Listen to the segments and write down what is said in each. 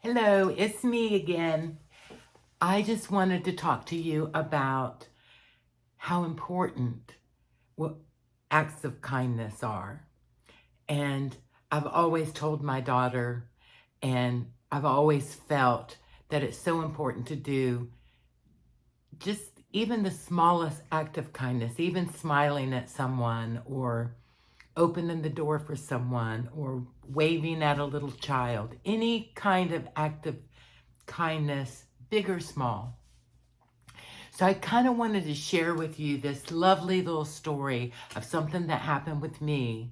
Hello, it's me again. I just wanted to talk to you about how important what acts of kindness are. And I've always told my daughter, and I've always felt that it's so important to do just even the smallest act of kindness, even smiling at someone or opening the door for someone or waving at a little child, any kind of act of kindness, big or small. So I kind of wanted to share with you this lovely little story of something that happened with me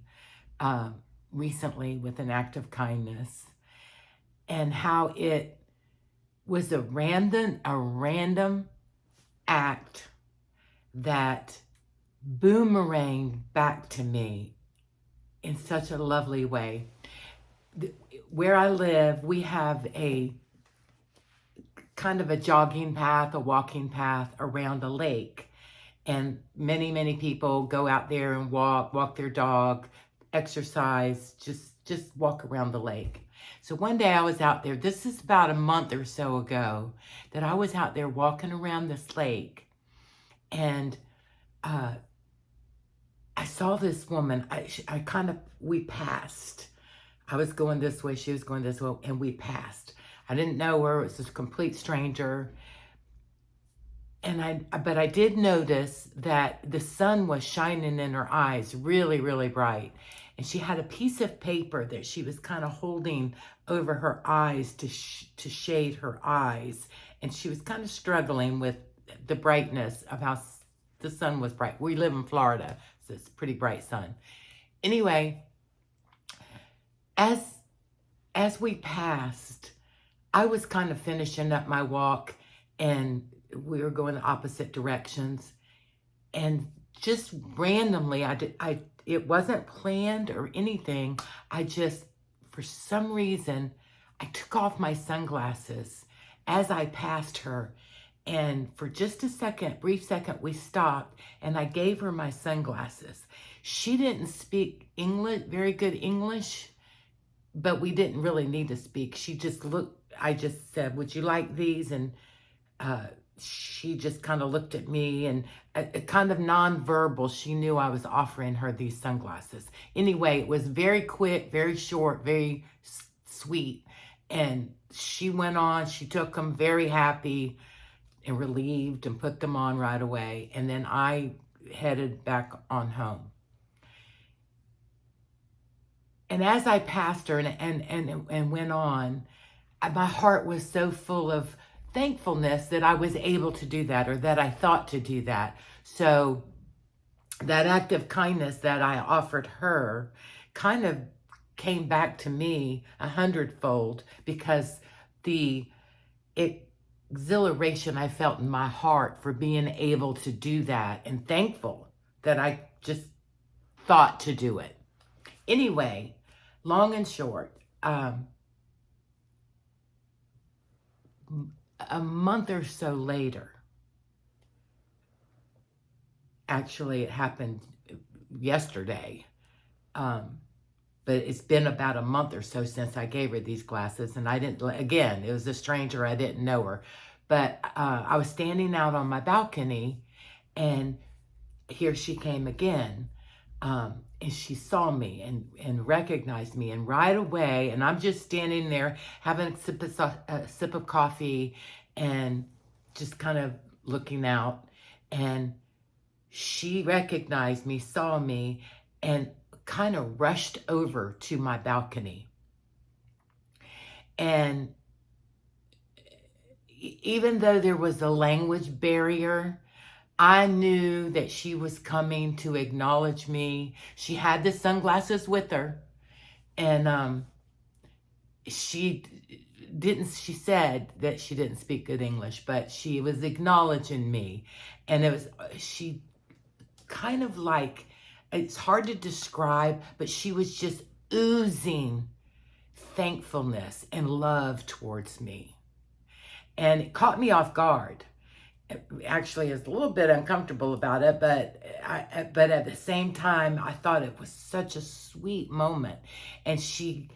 um, recently with an act of kindness, and how it was a random act that boomeranged back to me in such a lovely way. Where I live, we have a kind of a jogging path, a walking path around a lake. And many people go out there and walk their dog, exercise, just walk around the lake. So one day I was out there, this is about a month or so ago, that I was out there walking around this lake, and I saw this woman. We passed. I was going this way, she was going this way, and we passed. I didn't know her, it was a complete stranger. But I did notice that the sun was shining in her eyes really bright. And she had a piece of paper that she was kind of holding over her eyes to shade her eyes. And she was kind of struggling with the brightness of how the sun was bright. We live in Florida, so it's pretty bright sun. Anyway, as we passed, I was kind of finishing up my walk, and we were going the opposite directions. And just randomly, it wasn't planned or anything. For some reason, I took off my sunglasses as I passed her. And for just brief second, we stopped, and I gave her my sunglasses. She didn't speak English, very good English, but we didn't really need to speak. She just looked, I just said, "Would you like these?" And she just kind of looked at me, and kind of nonverbal, she knew I was offering her these sunglasses. Anyway, it was very quick, very short, very sweet. And she went on, she took them, very happy and relieved, and put them on right away. And then I headed back on home. And as I passed her and went on, my heart was so full of thankfulness that I was able to do that, or that I thought to do that. So that act of kindness that I offered her kind of came back to me 100-fold, because the exhilaration I felt in my heart for being able to do that, and thankful that I just thought to do it. Anyway, long and short, a month or so later, actually it happened yesterday, but it's been about a month or so since I gave her these glasses, and again, it was a stranger, I didn't know her, but I was standing out on my balcony, and here she came again. And she saw me and recognized me, and right away, and I'm just standing there having a sip of coffee and just kind of looking out, and she recognized me, saw me, and kind of rushed over to my balcony. And even though there was a language barrier, I knew that she was coming to acknowledge me. She had the sunglasses with her, and she said that she didn't speak good English, but she was acknowledging me. And she kind of like, it's hard to describe, but she was just oozing thankfulness and love towards me. And it caught me off guard. Actually, I was a little bit uncomfortable about it, but at the same time, I thought it was such a sweet moment. And she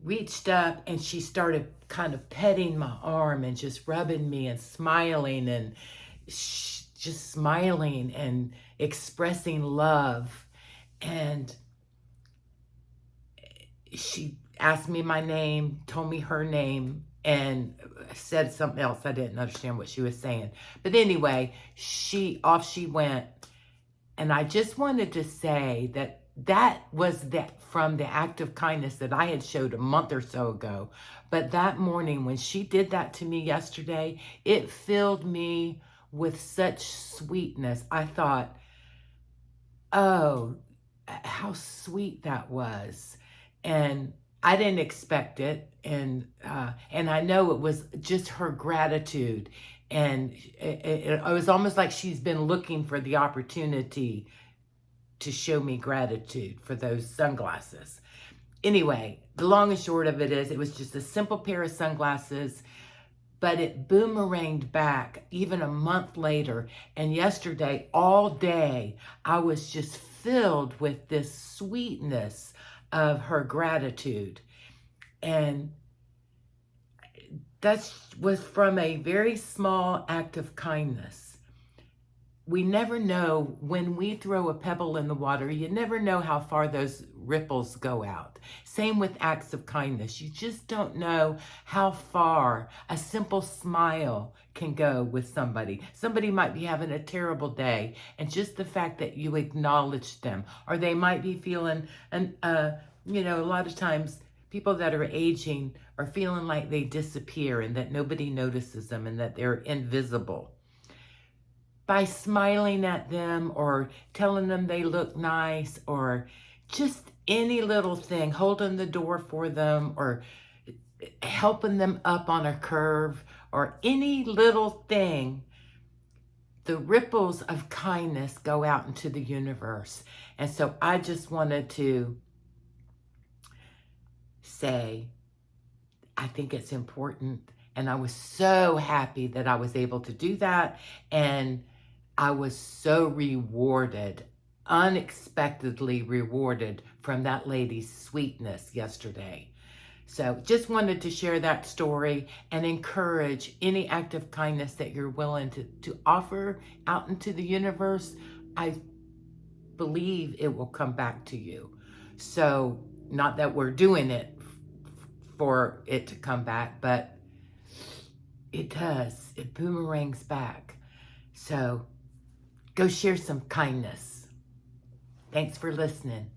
reached up and she started kind of petting my arm and just rubbing me and smiling and just smiling and expressing love. And she asked me my name, told me her name, and said something else. I didn't understand what she was saying. But anyway, off she went. And I just wanted to say that was that from the act of kindness that I had showed a month or so ago. But that morning when she did that to me yesterday, it filled me with such sweetness. I thought, oh, how sweet that was. And I didn't expect it. And I know it was just her gratitude. And it was almost like she's been looking for the opportunity to show me gratitude for those sunglasses. Anyway, the long and short of it is, it was just a simple pair of sunglasses, but it boomeranged back even a month later. And yesterday, all day, I was just filled with this sweetness of her gratitude. And that was from a very small act of kindness. We never know, when we throw a pebble in the water, you never know how far those ripples go out. Same with acts of kindness. You just don't know how far a simple smile can go with somebody. Somebody might be having a terrible day, and just the fact that you acknowledge them, or they might be feeling, a lot of times people that are aging are feeling like they disappear and that nobody notices them and that they're invisible. By smiling at them or telling them they look nice, or just any little thing, holding the door for them or helping them up on a curve, or any little thing, the ripples of kindness go out into the universe. And so I just wanted to say, I think it's important. And I was so happy that I was able to do that. And I was so rewarded, unexpectedly rewarded from that lady's sweetness yesterday. So just wanted to share that story and encourage any act of kindness that you're willing to offer out into the universe. I believe it will come back to you. So not that we're doing it for it to come back, but it does. It boomerangs back. So go share some kindness. Thanks for listening.